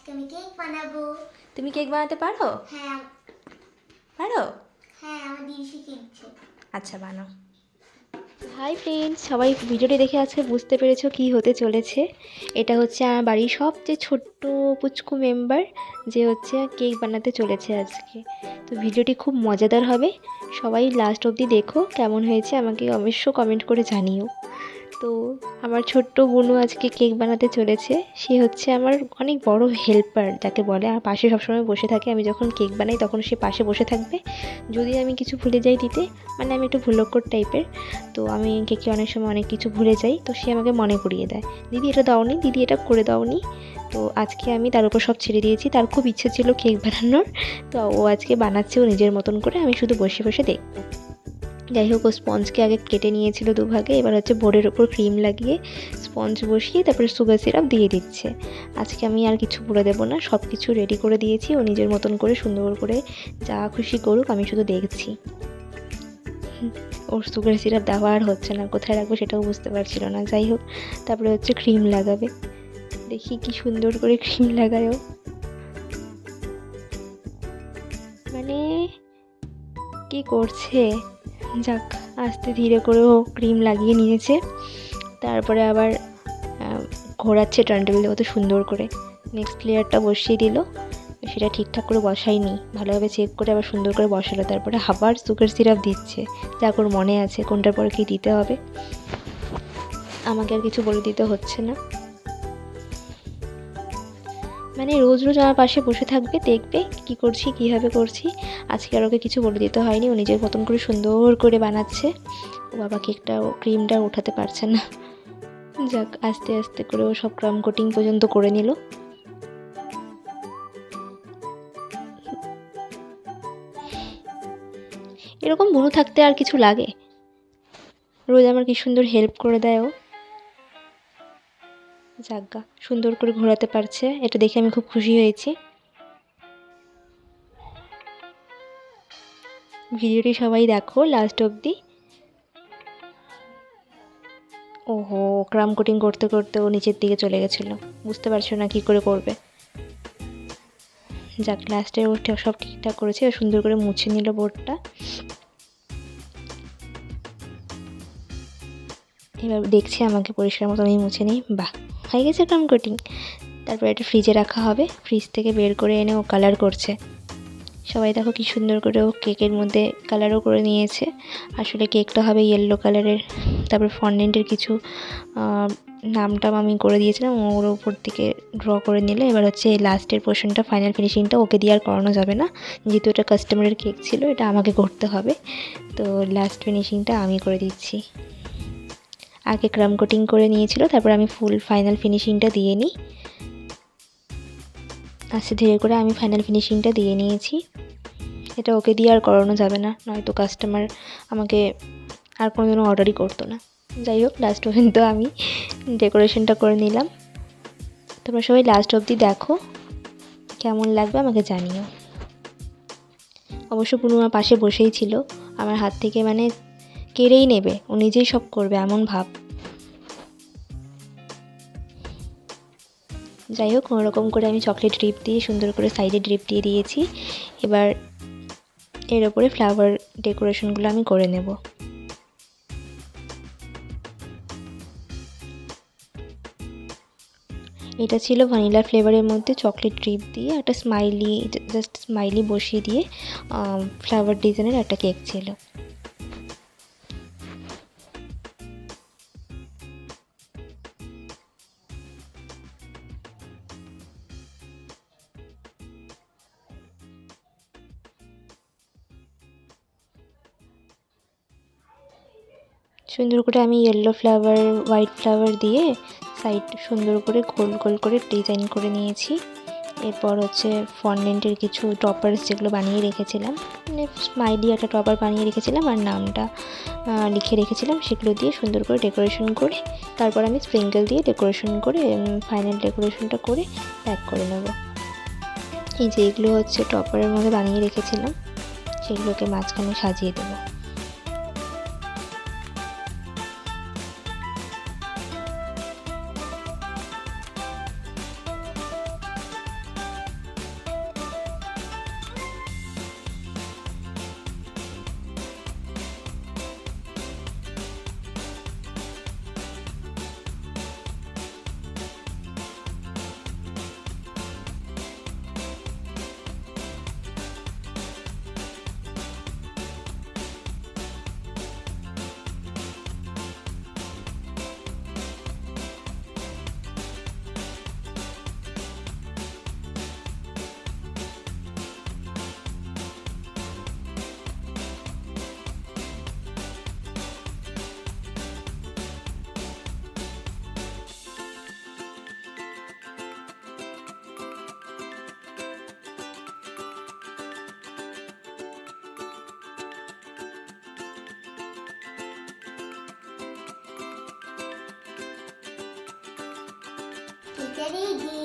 আজকে আমি কেক বানাবো। তুমি কেক বানাতে পারো? হ্যাঁ পারো? হ্যাঁ, আমার দিদি শিখিয়ে দিচ্ছে। আচ্ছা, বানাও। হাই ফ্রেন্ডস, সবাই ভিডিওটি দেখে আজকে বুঝতে পেরেছো কি হতে চলেছে। এটা হচ্ছে আমার বাড়ির সবচেয়ে ছোট্ট পুচকু মেম্বার, যে হচ্ছে কেক বানাতে চলেছে আজকে। তো ভিডিওটি খুব মজাদার হবে, সবাই লাস্ট অবধি দেখো। কেমন হয়েছে আমাকে অবশ্য কমেন্ট করে জানিও। তো আমার ছোট্ট বোনও আজকে কেক বানাতে চলেছে। সে হচ্ছে আমার অনেক বড় হেল্পার যাকে বলে, আর পাশে সবসময় বসে থাকে। আমি যখন কেক বানাই তখন সে পাশে বসে থাকবে। যদি আমি কিছু ভুলে যাই দিতে, মানে আমি একটু ভুলক্কর টাইপের, তো আমি কেকে অনেক সময় অনেক কিছু ভুলে যাই, তো সে আমাকে মনে করিয়ে দেয়, দিদি এটা দাওনি, দিদি এটা করে দাওনি। তো আজকে আমি তার উপর সব ছেড়ে দিয়েছি। তার খুব ইচ্ছে ছিল কেক বানানোর, তো ও আজকে বানাচ্ছে ও নিজের মতন করে, আমি শুধু বসে বসে দেখবো। যাই হোক, ও স্পঞ্জকে আগে কেটে নিয়েছিল দুভাগে, এবার হচ্ছে বোর্ডের ওপর ক্রিম লাগিয়ে স্পঞ্জ বসিয়ে তারপরে সুগার সিরাপ দিয়ে দিচ্ছে। আজকে আমি আর কিছু বলে দেবো না, সব কিছু রেডি করে দিয়েছি। ও নিজের মতন করে সুন্দর করে যা খুশি করুক, আমি শুধু দেখছি। ওর সুগার সিরাপ দেওয়া আর হচ্ছে না, কোথায় রাখবো সেটাও বুঝতে পারছিল না। যাই হোক, তারপরে হচ্ছে ক্রিম লাগাবে। দেখি কি সুন্দর করে ক্রিম লাগায় ও, মানে কি করছে। যাক, আস্তে ধীরে করে ও ক্রিম লাগিয়ে নিয়েছে। তারপরে আবার ঘোরাচ্ছে টার্টেল দিয়ে, অত সুন্দর করে নেক্সট লেয়ারটা বসিয়ে দিল। সেটা ঠিকঠাক করে বসায়নি, ভালোভাবে চেক করে আবার সুন্দর করে বসালো। তারপরে আবার সুগার সিরাপ দিচ্ছে, যা ওর মনে আছে কোনটার পরে কী দিতে হবে। আমাকে আর কিছু বলে দিতে হচ্ছে না, মানে রোজ রোজ আমার পাশে বসে থাকবে, দেখবে কি করছি, কীভাবে করছি। আজকে আর ওকে কিছু বলে দিতে হয়নি, ও নিজের মতন করে সুন্দর করে বানাচ্ছে। ও বাবা, কেকটা ক্রিমটা উঠাতে পারছে না। যাক, আস্তে আস্তে করে ও সব ক্রাম কোটিং পর্যন্ত করে নিল। এরকম বুনু থাকতে আর কিছু লাগে, রোজ আমার কি সুন্দর হেল্প করে দেয় ও। যাজ্ঞা, সুন্দর করে ঘোরাতে পারছে, এটা দেখে আমি খুব খুশি হয়েছি। ভিডিওটি সবাই দেখো লাস্ট অবধি। ওহো, ক্রাম কোটিং করতে করতে ও নিচের দিকে চলে গেছিলো, বুঝতে পারছো না কি করে করবে। যাক, লাস্টে ও সব ঠিকঠাক করেছে, সুন্দর করে মুছে নিল বোর্ডটা। এবার দেখছি আমাকে পরিষ্কার মতো আমি মুছে নিই। বাহ, হয়ে গেছে ক্রাম কোটিং। তারপর এটা ফ্রিজে রাখা হবে, ফ্রিজ থেকে বের করে এনে ও কালার করছে। সবাই দেখো কি সুন্দর করে ও কেকের মধ্যে কালারও করে নিয়েছে। আসলে কেকটা হবে ইয়েলো কালারের। তারপর ফন্ডেন্টের কিছু নামটাম আমি করে দিয়েছিলাম, ওর উপর থেকে ড্র করে নিলে। এবার হচ্ছে লাস্টের পোর্শনটা, ফাইনাল ফিনিশিংটা ওকে দিয়ে আর করানো যাবে না, যেহেতু এটা কাস্টমারের কেক ছিল, এটা আমাকে করতে হবে। তো লাস্ট ফিনিশিংটা আমি করে দিচ্ছি। আগে ক্রাম কোটিং করে নিয়েছিল, তারপর আমি ফুল ফাইনাল ফিনিশিংটা দিয়ে নিই। আস্তে ধীরে করে আমি ফাইনাল ফিনিশিংটা দিয়ে নিয়েছি। এটা ওকে দিয়ে আর করানো যাবে না, নয়তো কাস্টমার আমাকে আর কোনোদিনও অর্ডারই করতো না। যাই হোক, লাস্ট পর্যন্ত আমি ডেকোরেশনটা করে নিলাম। তোমরা সবাই লাস্ট অবধি দেখো, কেমন লাগবে আমাকে জানিও। অবশ্য পুনু আমার পাশে বসেই ছিল, আমার হাত থেকে মানে কেড়েই নেবে, ও নিজেই সব করবে এমন ভাব। যাই হোক, কোনোরকম করে আমি চকলেট ড্রিপ দিয়ে সুন্দর করে সাইডে ড্রিপ দিয়ে দিয়েছি। এবার এর ওপরে ফ্লাওয়ার ডেকোরেশনগুলো আমি করে নেব। এটা ছিল ভ্যানিলা ফ্লেভারের মধ্যে চকলেট ড্রিপ দিয়ে একটা স্মাইলি, জাস্ট স্মাইলি বসিয়ে দিয়ে ফ্লাওয়ার ডিজাইনের একটা কেক ছিল। সুন্দর করে আমি ইয়েলো ফ্লাওয়ার, হোয়াইট ফ্লাওয়ার দিয়ে সাইড সুন্দর করে গোল গোল করে ডিজাইন করে নিয়েছি। এরপর হচ্ছে ফন্ডেন্টের কিছু টপার্স যেগুলো বানিয়ে রেখেছিলাম, মানে স্মাইলি একটা টপার বানিয়ে রেখেছিলাম আর নামটা লিখে রেখেছিলাম, সেগুলো দিয়ে সুন্দর করে ডেকোরেশন করে তারপর আমি স্প্রিঙ্কেল দিয়ে ডেকোরেশন করে ফাইনাল ডেকোরেশনটা করে প্যাক করে নেব। এই যে এগুলো হচ্ছে টপারের মধ্যে বানিয়ে রেখেছিলাম, সেগুলোকে মাঝখানে সাজিয়ে দেবো। চলেগি